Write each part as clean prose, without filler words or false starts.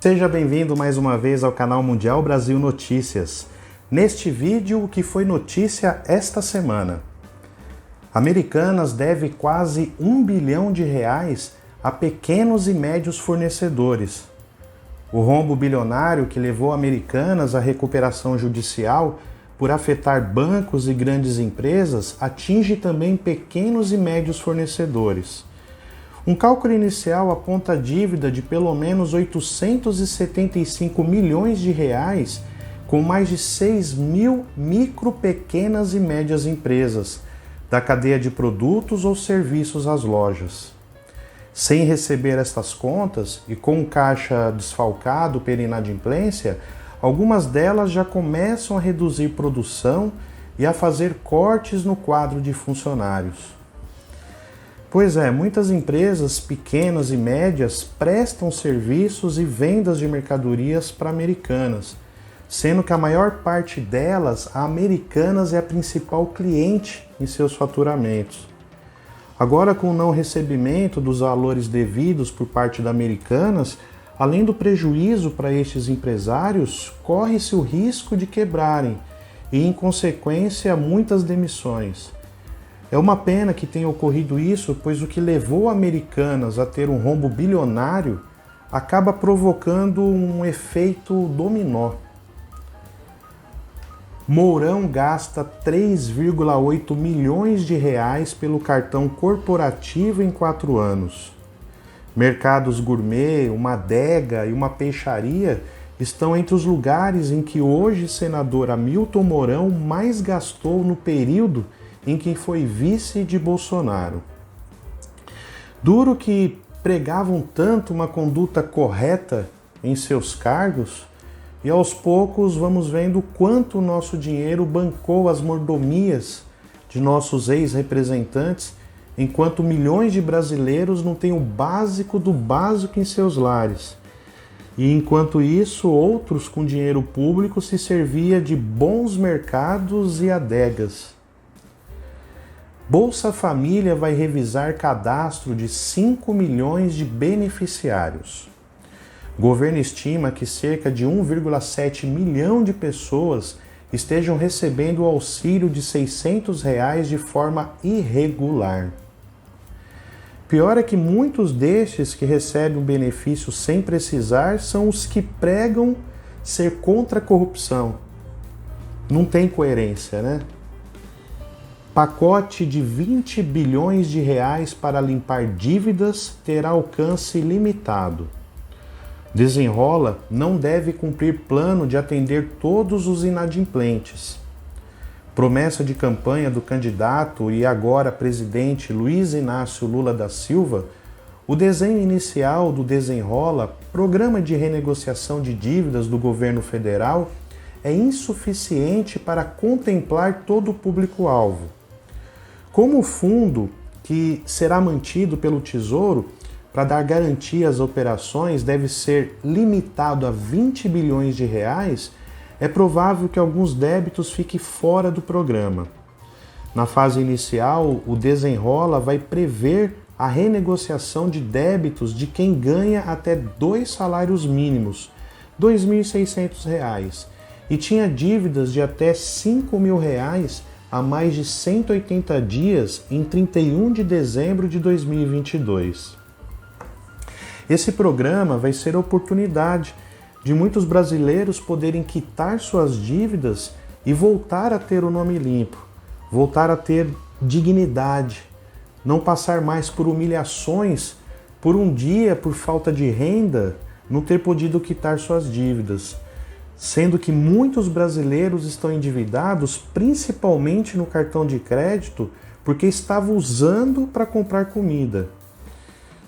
Seja bem-vindo mais uma vez ao canal Mundial Brasil Notícias. Neste vídeo, o que foi notícia esta semana? Americanas deve quase R$1 bilhão a pequenos e médios fornecedores. O rombo bilionário que levou Americanas à recuperação judicial por afetar bancos e grandes empresas atinge também pequenos e médios fornecedores. Um cálculo inicial aponta a dívida de pelo menos 875 milhões de reais com mais de 6 mil micro, pequenas e médias empresas da cadeia de produtos ou serviços às lojas. Sem receber estas contas e com o caixa desfalcado pela inadimplência, algumas delas já começam a reduzir produção e a fazer cortes no quadro de funcionários. Pois é, muitas empresas pequenas e médias prestam serviços e vendas de mercadorias para Americanas, sendo que a maior parte delas, a Americanas é a principal cliente em seus faturamentos. Agora, com o não recebimento dos valores devidos por parte da Americanas, além do prejuízo para estes empresários, corre-se o risco de quebrarem e, em consequência, muitas demissões. É uma pena que tenha ocorrido isso, pois o que levou Americanas a ter um rombo bilionário acaba provocando um efeito dominó. Mourão gasta 3,8 milhões de reais pelo cartão corporativo em 4 anos. Mercados gourmet, uma adega e uma peixaria estão entre os lugares em que hoje o senador Hamilton Mourão mais gastou no período em que foi vice de Bolsonaro. Duro que pregavam tanto uma conduta correta em seus cargos, e aos poucos vamos vendo quanto o nosso dinheiro bancou as mordomias de nossos ex-representantes, enquanto milhões de brasileiros não têm o básico do básico em seus lares. E enquanto isso, outros com dinheiro público se servia de bons mercados e adegas. Bolsa Família vai revisar cadastro de 5 milhões de beneficiários. O governo estima que cerca de 1,7 milhão de pessoas estejam recebendo o auxílio de R$ 600 de forma irregular. Pior é que muitos destes que recebem o benefício sem precisar são os que pregam ser contra a corrupção. Não tem coerência, né? Pacote de 20 bilhões de reais para limpar dívidas terá alcance limitado. Desenrola não deve cumprir plano de atender todos os inadimplentes. Promessa de campanha do candidato e agora presidente Luiz Inácio Lula da Silva, o desenho inicial do Desenrola, programa de renegociação de dívidas do governo federal, é insuficiente para contemplar todo o público-alvo. Como o fundo, que será mantido pelo Tesouro para dar garantia às operações, deve ser limitado a 20 bilhões de reais, é provável que alguns débitos fiquem fora do programa. Na fase inicial, o Desenrola vai prever a renegociação de débitos de quem ganha até 2 salários mínimos, R$ 2.600, e tinha dívidas de até R$ 5.000 há mais de 180 dias em 31 de dezembro de 2022. Esse programa vai ser a oportunidade de muitos brasileiros poderem quitar suas dívidas e voltar a ter o nome limpo, voltar a ter dignidade, não passar mais por humilhações por um dia, por falta de renda, não ter podido quitar suas dívidas, sendo que muitos brasileiros estão endividados principalmente no cartão de crédito porque estavam usando para comprar comida.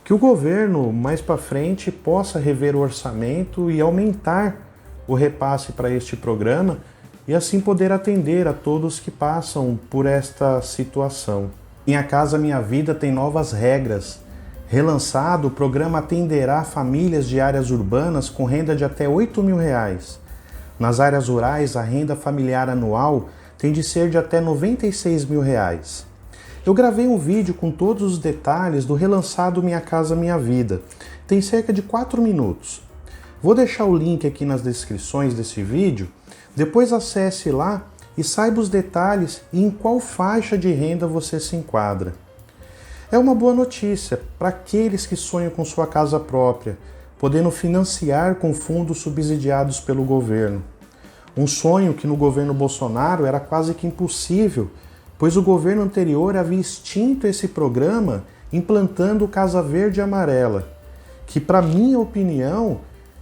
Que o governo, mais para frente, possa rever o orçamento e aumentar o repasse para este programa e assim poder atender a todos que passam por esta situação. Minha Casa Minha Vida tem novas regras. Relançado, o programa atenderá famílias de áreas urbanas com renda de até R$ 8.000. Nas áreas rurais, a renda familiar anual tem de ser de até R$ 96.000. Eu gravei um vídeo com todos os detalhes do relançado Minha Casa Minha Vida. Tem cerca de 4 minutos. Vou deixar o link aqui nas descrições desse vídeo, depois acesse lá e saiba os detalhes e em qual faixa de renda você se enquadra. É uma boa notícia para aqueles que sonham com sua casa própria, podendo financiar com fundos subsidiados pelo governo. Um sonho que no governo Bolsonaro era quase que impossível, pois o governo anterior havia extinto esse programa implantando o Casa Verde e Amarela, que, para minha opinião,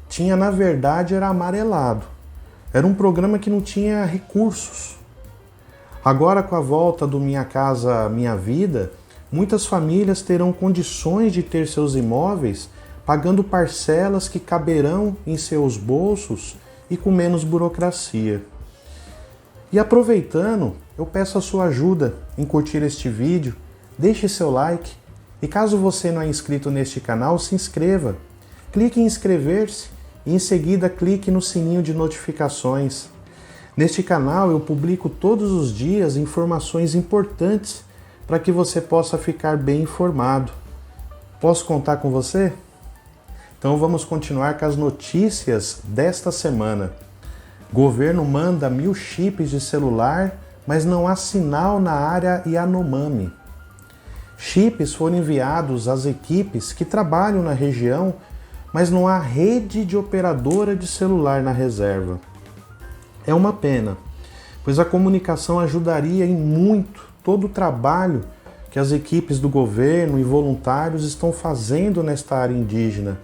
tinha na verdade era amarelado. Era um programa que não tinha recursos. Agora, com a volta do Minha Casa Minha Vida, muitas famílias terão condições de ter seus imóveis pagando parcelas que caberão em seus bolsos e com menos burocracia. E aproveitando, eu peço a sua ajuda em curtir este vídeo, deixe seu like e caso você não é inscrito neste canal, se inscreva. Clique em inscrever-se e em seguida clique no sininho de notificações. Neste canal eu publico todos os dias informações importantes para que você possa ficar bem informado. Posso contar com você? Então vamos continuar com as notícias desta semana. Governo manda 1000 chips de celular, mas não há sinal na área Yanomami. Chips foram enviados às equipes que trabalham na região, mas não há rede de operadora de celular na reserva. É uma pena, pois a comunicação ajudaria em muito todo o trabalho que as equipes do governo e voluntários estão fazendo nesta área indígena.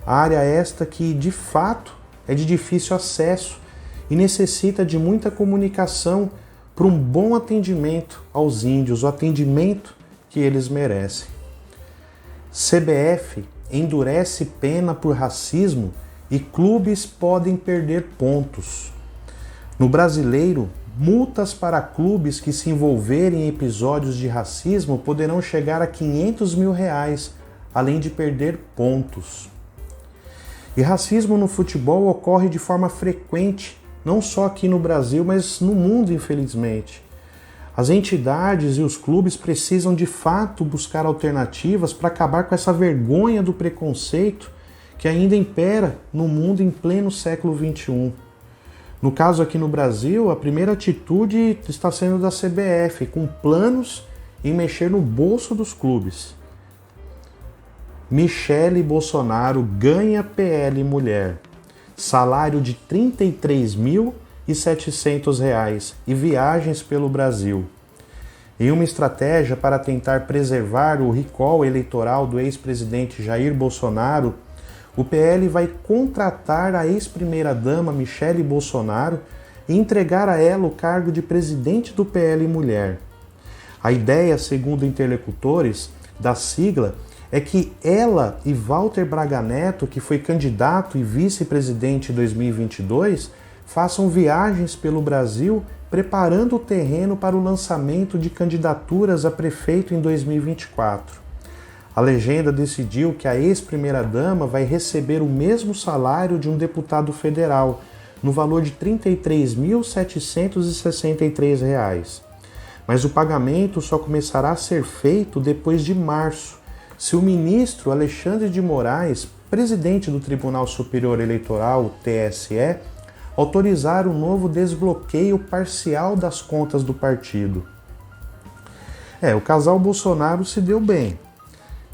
Área esta que, de fato, é de difícil acesso e necessita de muita comunicação para um bom atendimento aos índios, o atendimento que eles merecem. CBF endurece pena por racismo e clubes podem perder pontos. No Brasileiro, multas para clubes que se envolverem em episódios de racismo poderão chegar a R$500 mil, além de perder pontos. E racismo no futebol ocorre de forma frequente, não só aqui no Brasil, mas no mundo, infelizmente. As entidades e os clubes precisam de fato buscar alternativas para acabar com essa vergonha do preconceito que ainda impera no mundo em pleno século XXI. No caso aqui no Brasil, a primeira atitude está sendo da CBF, com planos em mexer no bolso dos clubes. Michele Bolsonaro ganha PL Mulher. Salário de R$ 33.700 e viagens pelo Brasil. Em uma estratégia para tentar preservar o recall eleitoral do ex-presidente Jair Bolsonaro, o PL vai contratar a ex-primeira-dama Michele Bolsonaro e entregar a ela o cargo de presidente do PL Mulher. A ideia, segundo interlocutores da sigla, é que ela e Walter Braga Neto, que foi candidato e vice-presidente em 2022, façam viagens pelo Brasil preparando o terreno para o lançamento de candidaturas a prefeito em 2024. A legenda decidiu que a ex-primeira-dama vai receber o mesmo salário de um deputado federal, no valor de R$ 33.763. Mas o pagamento só começará a ser feito depois de março, se o ministro Alexandre de Moraes, presidente do Tribunal Superior Eleitoral, TSE, autorizar o novo desbloqueio parcial das contas do partido. O casal Bolsonaro se deu bem.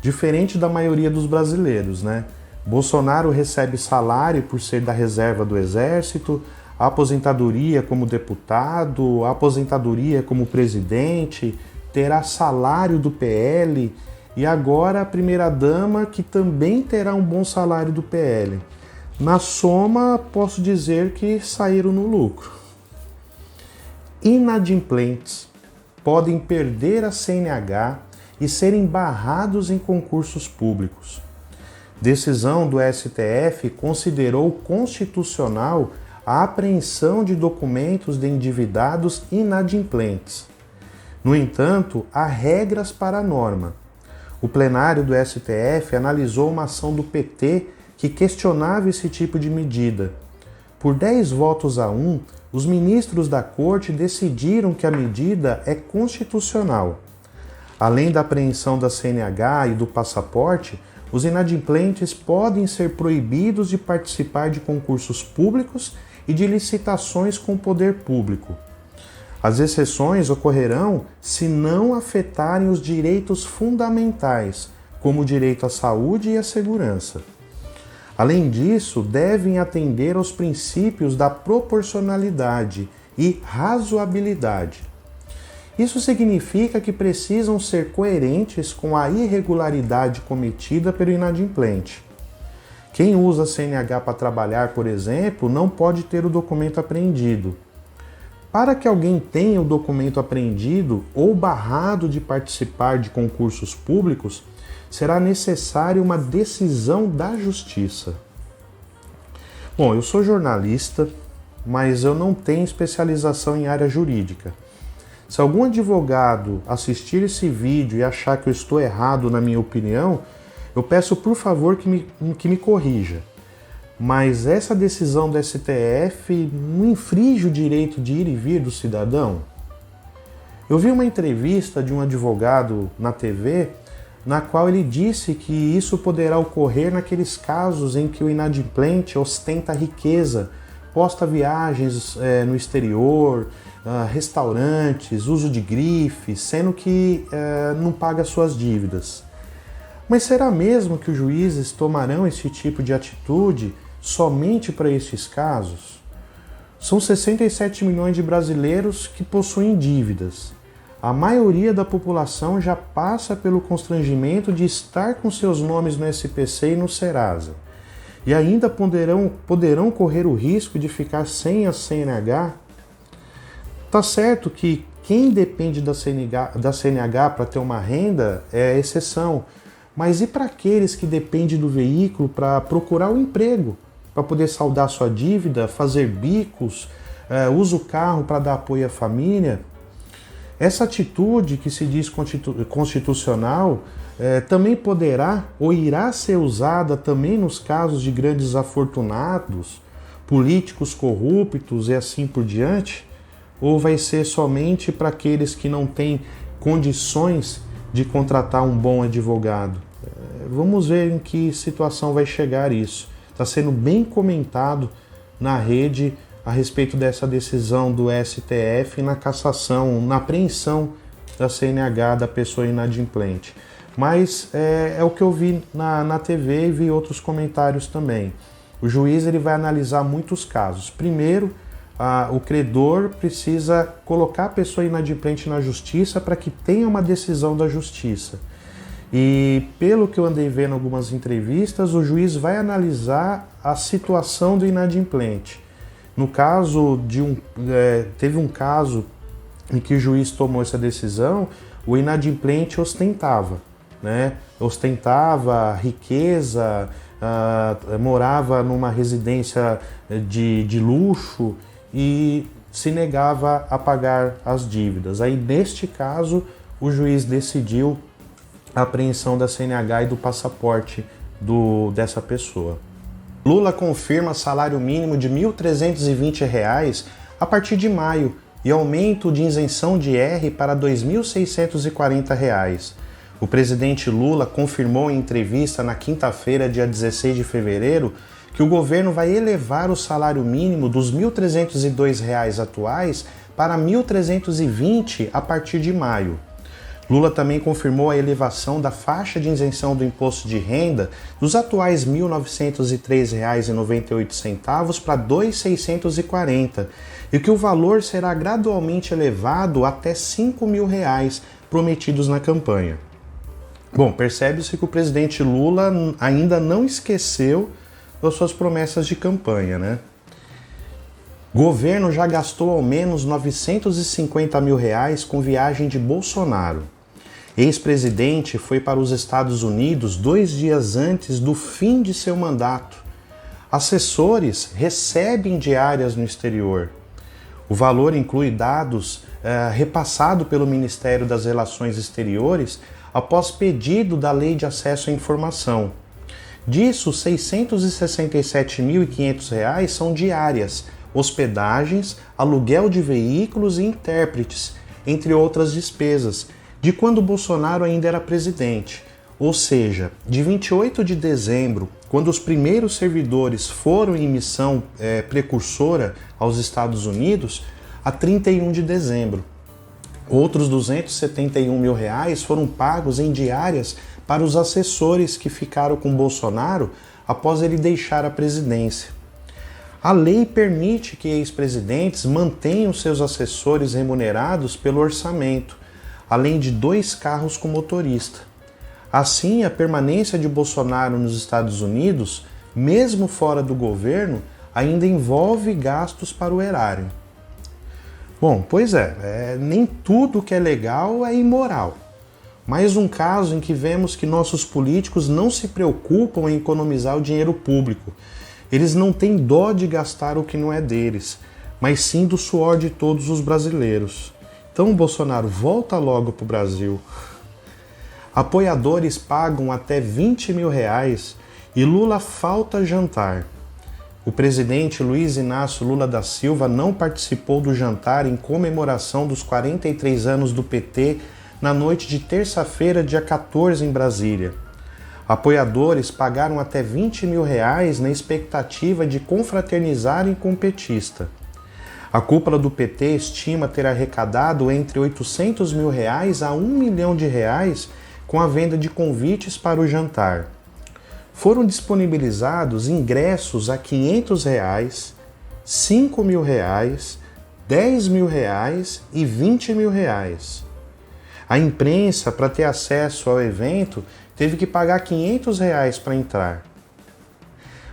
Diferente da maioria dos brasileiros, né? Bolsonaro recebe salário por ser da reserva do Exército, a aposentadoria como deputado, a aposentadoria como presidente, terá salário do PL e agora a primeira-dama que também terá um bom salário do PL. Na soma, posso dizer que saíram no lucro. Inadimplentes podem perder a CNH e serem barrados em concursos públicos. Decisão do STF considerou constitucional a apreensão de documentos de endividados inadimplentes. No entanto, há regras para a norma. O plenário do STF analisou uma ação do PT que questionava esse tipo de medida. Por 10 votos a 1, os ministros da Corte decidiram que a medida é constitucional. Além da apreensão da CNH e do passaporte, os inadimplentes podem ser proibidos de participar de concursos públicos e de licitações com o poder público. As exceções ocorrerão se não afetarem os direitos fundamentais, como o direito à saúde e à segurança. Além disso, devem atender aos princípios da proporcionalidade e razoabilidade. Isso significa que precisam ser coerentes com a irregularidade cometida pelo inadimplente. Quem usa CNH para trabalhar, por exemplo, não pode ter o documento apreendido. Para que alguém tenha o documento apreendido ou barrado de participar de concursos públicos, será necessária uma decisão da Justiça. Bom, eu sou jornalista, mas eu não tenho especialização em área jurídica. Se algum advogado assistir esse vídeo e achar que eu estou errado na minha opinião, eu peço por favor que me corrija. Mas essa decisão do STF não infringe o direito de ir e vir do cidadão? Eu vi uma entrevista de um advogado na TV, na qual ele disse que isso poderá ocorrer naqueles casos em que o inadimplente ostenta riqueza, posta viagens no exterior, restaurantes, uso de grifes, sendo que não paga suas dívidas. Mas será mesmo que os juízes tomarão esse tipo de atitude somente para estes casos? São 67 milhões de brasileiros que possuem dívidas. A maioria da população já passa pelo constrangimento de estar com seus nomes no SPC e no Serasa. E ainda poderão correr o risco de ficar sem a CNH? Tá certo que quem depende da CNH para ter uma renda é exceção, mas e para aqueles que dependem do veículo para procurar um emprego, para poder saldar sua dívida, fazer bicos, usa o carro para dar apoio à família? Essa atitude que se diz constitucional também poderá ou irá ser usada também nos casos de grandes afortunados, políticos corruptos e assim por diante? Ou vai ser somente para aqueles que não têm condições de contratar um bom advogado? Vamos ver em que situação vai chegar isso. Está sendo bem comentado na rede a respeito dessa decisão do STF na cassação, na apreensão da CNH da pessoa inadimplente. Mas é o que eu vi na TV e vi outros comentários também. O juiz ele vai analisar muitos casos. Primeiro, o credor precisa colocar a pessoa inadimplente na justiça para que tenha uma decisão da justiça. E pelo que eu andei vendo em algumas entrevistas, o juiz vai analisar a situação do inadimplente. No caso teve um caso em que o juiz tomou essa decisão, o inadimplente ostentava, né? Ostentava riqueza, morava numa residência de luxo e se negava a pagar as dívidas. Aí, neste caso, o juiz decidiu a apreensão da CNH e do passaporte dessa pessoa. Lula confirma salário mínimo de R$ 1.320 a partir de maio e aumento de isenção de IR para R$ 2.640. O presidente Lula confirmou em entrevista na quinta-feira, dia 16 de fevereiro, que o governo vai elevar o salário mínimo dos R$ 1.302 atuais para R$ 1.320 a partir de maio. Lula também confirmou a elevação da faixa de isenção do imposto de renda dos atuais R$ 1.903,98 para R$ 2.640 e que o valor será gradualmente elevado até R$ 5.000 prometidos na campanha. Bom, percebe-se que o presidente Lula ainda não esqueceu das suas promessas de campanha, né? Governo já gastou ao menos R$ 950 mil com viagem de Bolsonaro. Ex-presidente foi para os Estados Unidos 2 dias antes do fim de seu mandato. Assessores recebem diárias no exterior. O valor inclui dados repassados pelo Ministério das Relações Exteriores após pedido da Lei de Acesso à Informação. Disso, R$ 667.500 são diárias, hospedagens, aluguel de veículos e intérpretes, entre outras despesas, de quando Bolsonaro ainda era presidente. Ou seja, de 28 de dezembro, quando os primeiros servidores foram em missão precursora aos Estados Unidos, a 31 de dezembro. Outros R$271 mil foram pagos em diárias para os assessores que ficaram com Bolsonaro após ele deixar a presidência. A lei permite que ex-presidentes mantenham seus assessores remunerados pelo orçamento, além de 2 carros com motorista. Assim, a permanência de Bolsonaro nos Estados Unidos, mesmo fora do governo, ainda envolve gastos para o erário. Bom, pois nem tudo que é legal é imoral. Mais um caso em que vemos que nossos políticos não se preocupam em economizar o dinheiro público. Eles não têm dó de gastar o que não é deles, mas sim do suor de todos os brasileiros. Então, Bolsonaro, volta logo para o Brasil. Apoiadores pagam até R$20 mil e Lula falta jantar. O presidente Luiz Inácio Lula da Silva não participou do jantar em comemoração dos 43 anos do PT na noite de terça-feira, dia 14, em Brasília. Apoiadores pagaram até R$20 mil na expectativa de confraternizarem com o petista. A cúpula do PT estima ter arrecadado entre R$800 mil a R$1 milhão com a venda de convites para o jantar. Foram disponibilizados ingressos a R$500, R$5 mil, R$10 mil e R$20 mil. A imprensa, para ter acesso ao evento, teve que pagar R$500 para entrar.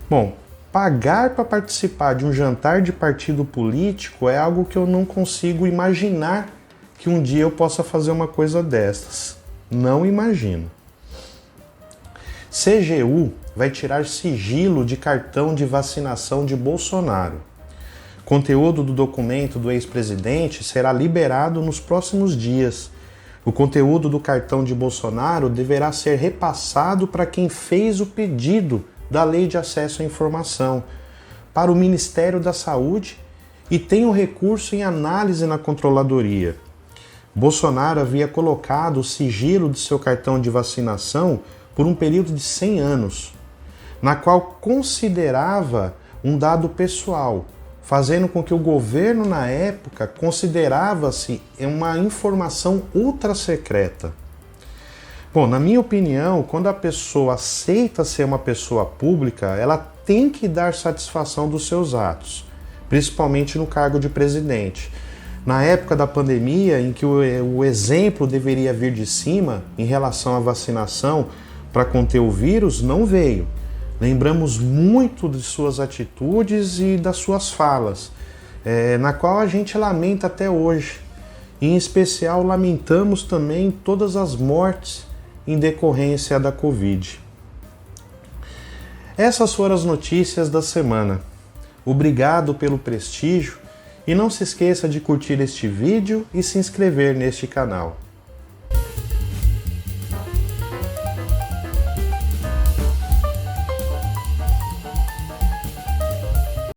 Bom, pagar para participar de um jantar de partido político é algo que eu não consigo imaginar que um dia eu possa fazer uma coisa destas. Não imagino. CGU vai tirar sigilo de cartão de vacinação de Bolsonaro. Conteúdo do documento do ex-presidente será liberado nos próximos dias. O conteúdo do cartão de Bolsonaro deverá ser repassado para quem fez o pedido da Lei de Acesso à Informação, para o Ministério da Saúde, e tem o recurso em análise na controladoria. Bolsonaro havia colocado o sigilo de seu cartão de vacinação por um período de 100 anos, na qual considerava um dado pessoal, fazendo com que o governo na época considerava-se uma informação ultra secreta. Bom, na minha opinião, quando a pessoa aceita ser uma pessoa pública, ela tem que dar satisfação dos seus atos, principalmente no cargo de presidente. Na época da pandemia, em que o exemplo deveria vir de cima em relação à vacinação para conter o vírus, não veio. Lembramos muito de suas atitudes e das suas falas, na qual a gente lamenta até hoje. Em especial, lamentamos também todas as mortes em decorrência da Covid. Essas foram as notícias da semana. Obrigado pelo prestígio e não se esqueça de curtir este vídeo e se inscrever neste canal.